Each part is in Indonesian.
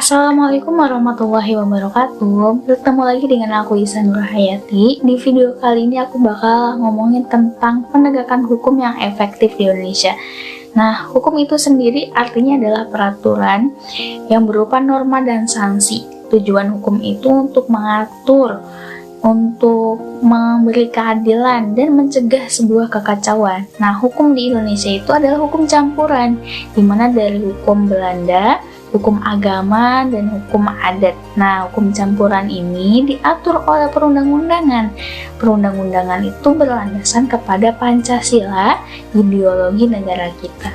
Assalamualaikum warahmatullahi wabarakatuh. Bertemu lagi dengan aku Ihsan Nurhayati. Di video kali ini aku bakal ngomongin tentang penegakan hukum yang efektif di Indonesia. Nah, hukum itu sendiri artinya adalah peraturan yang berupa norma dan sanksi. Tujuan hukum itu untuk mengatur, untuk memberi keadilan dan mencegah sebuah kekacauan. Nah, hukum di Indonesia itu adalah hukum campuran, di mana dari hukum Belanda, hukum agama, dan hukum adat. Nah, hukum campuran ini diatur oleh perundang-undangan. Perundang-undangan itu berlandasan kepada Pancasila, ideologi negara kita.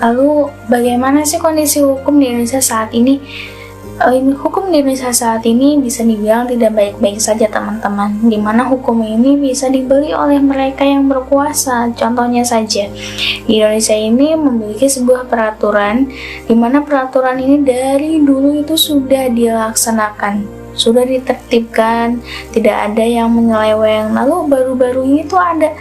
Lalu, bagaimana sih kondisi hukum di Indonesia saat ini? Hukum di Indonesia saat ini bisa dibilang tidak baik-baik saja, teman-teman, di mana hukum ini bisa dibeli oleh mereka yang berkuasa. Contohnya saja, di Indonesia ini memiliki sebuah peraturan di mana peraturan ini dari dulu itu sudah dilaksanakan, sudah ditertibkan, tidak ada yang menyeleweng. Lalu baru-baru ini tuh ada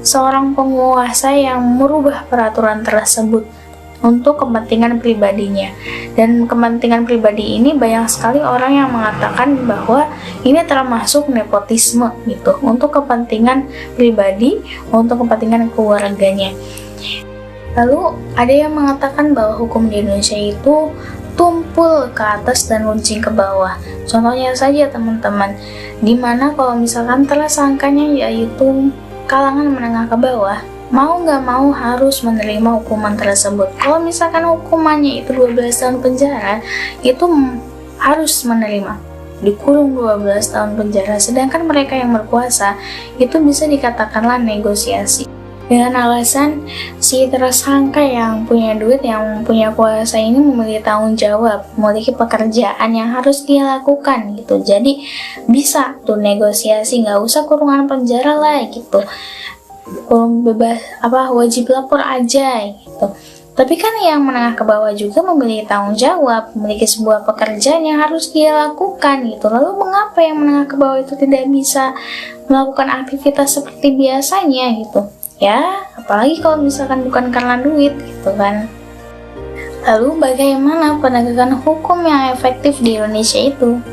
seorang penguasa yang merubah peraturan tersebut untuk kepentingan pribadinya, dan kepentingan pribadi ini banyak sekali orang yang mengatakan bahwa ini termasuk nepotisme gitu, untuk kepentingan pribadi, untuk kepentingan keluarganya. Lalu ada yang mengatakan bahwa hukum di Indonesia itu tumpul ke atas dan runcing ke bawah. Contohnya saja, teman-teman, dimana kalau misalkan tersangkanya yaitu kalangan menengah ke bawah, mau nggak mau harus menerima hukuman tersebut. Kalau misalkan hukumannya itu 12 tahun penjara, itu harus menerima, dikurung 12 tahun penjara. Sedangkan mereka yang berkuasa itu bisa dikatakanlah negosiasi, dengan alasan si tersangka yang punya duit, yang punya kuasa ini memiliki tanggung jawab, memiliki pekerjaan yang harus dia lakukan gitu. Jadi bisa tuh negosiasi, nggak usah kurungan penjara lah gitu, bebas wajib lapor aja gitu. Tapi kan yang menengah ke bawah juga memiliki tanggung jawab, memiliki sebuah pekerjaan yang harus dia lakukan gitu. Lalu mengapa yang menengah ke bawah itu tidak bisa melakukan aktivitas seperti biasanya gitu? Ya, apalagi kalau misalkan bukan karena duit gitu kan. Lalu bagaimana penegakan hukum yang efektif di Indonesia itu?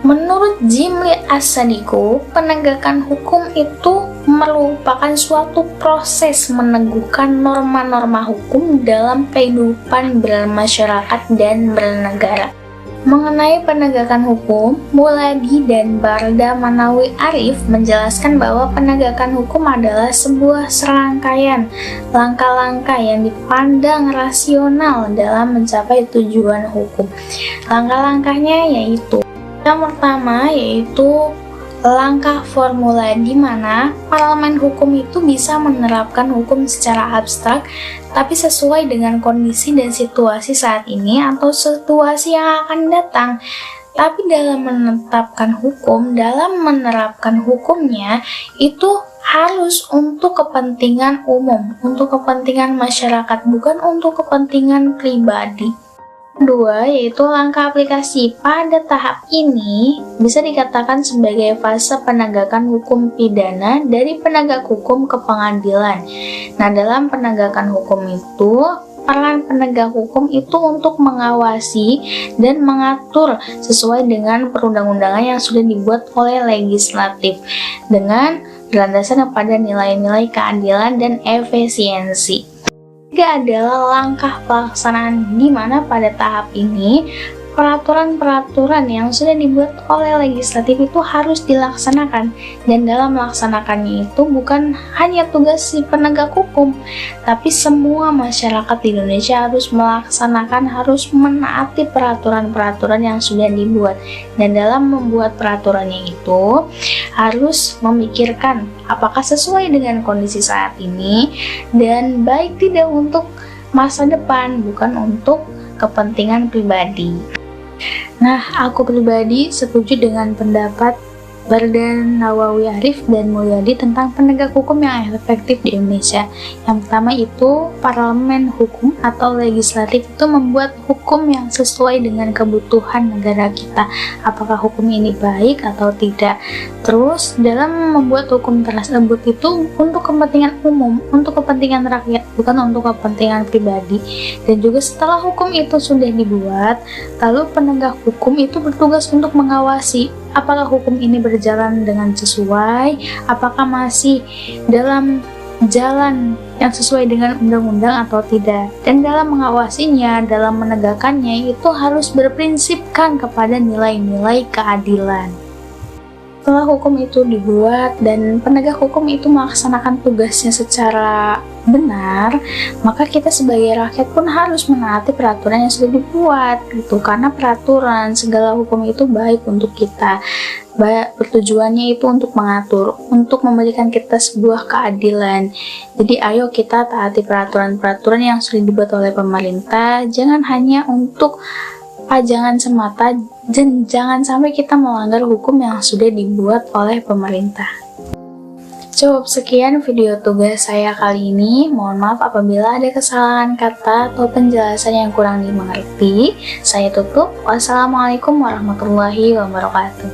Menurut Jimli As-Sadiku, penegakan hukum itu merupakan suatu proses meneguhkan norma-norma hukum dalam kehidupan bermasyarakat dan bernegara. Mengenai penegakan hukum, Muladi dan Barda Manawi Arif menjelaskan bahwa penegakan hukum adalah sebuah serangkaian langkah-langkah yang dipandang rasional dalam mencapai tujuan hukum. Langkah-langkahnya yaitu: yang pertama yaitu langkah formula, di mana parlemen hukum itu bisa menerapkan hukum secara abstrak tapi sesuai dengan kondisi dan situasi saat ini atau situasi yang akan datang. Tapi dalam menetapkan hukum, dalam menerapkan hukumnya itu harus untuk kepentingan umum, untuk kepentingan masyarakat, bukan untuk kepentingan pribadi. Kedua, yaitu langkah aplikasi. Pada tahap ini bisa dikatakan sebagai fase penegakan hukum pidana dari penegak hukum ke pengadilan. Nah, dalam penegakan hukum itu, peran penegak hukum itu untuk mengawasi dan mengatur sesuai dengan perundang-undangan yang sudah dibuat oleh legislatif, dengan berlandaskan kepada nilai-nilai keadilan dan efisiensi. Ketiga adalah langkah pelaksanaan, di mana pada tahap ini peraturan-peraturan yang sudah dibuat oleh legislatif itu harus dilaksanakan, dan dalam melaksanakannya itu bukan hanya tugas si penegak hukum, tapi semua masyarakat di Indonesia harus melaksanakan, harus menaati peraturan-peraturan yang sudah dibuat. Dan dalam membuat peraturannya itu harus memikirkan apakah sesuai dengan kondisi saat ini dan baik tidak untuk masa depan, bukan untuk kepentingan pribadi. Nah, aku pribadi setuju dengan pendapat Barda Nawawi Arif dan Mulyadi tentang penegak hukum yang efektif di Indonesia. Yang pertama itu parlemen hukum atau legislatif itu membuat hukum yang sesuai dengan kebutuhan negara kita, apakah hukum ini baik atau tidak. Terus dalam membuat hukum tersebut itu untuk kepentingan umum, untuk kepentingan rakyat, bukan untuk kepentingan pribadi. Dan juga setelah hukum itu sudah dibuat, lalu penegak hukum itu bertugas untuk mengawasi apakah hukum ini berjalan dengan sesuai, apakah masih dalam jalan yang sesuai dengan undang-undang atau tidak. Dan dalam mengawasinya, dalam menegakkannya itu harus berprinsipkan kepada nilai-nilai keadilan. Setelah hukum itu dibuat dan penegak hukum itu melaksanakan tugasnya secara benar, maka kita sebagai rakyat pun harus menaati peraturan yang sudah dibuat gitu, karena peraturan segala hukum itu baik untuk kita. Bertujuannya itu untuk mengatur, untuk memberikan kita sebuah keadilan. Jadi ayo kita taati peraturan-peraturan yang sudah dibuat oleh pemerintah, jangan hanya untuk pajangan semata, dan jangan sampai kita melanggar hukum yang sudah dibuat oleh pemerintah. Cukup sekian video tugas saya kali ini. Mohon maaf apabila ada kesalahan kata atau penjelasan yang kurang dimengerti. Saya tutup. Wassalamualaikum warahmatullahi wabarakatuh.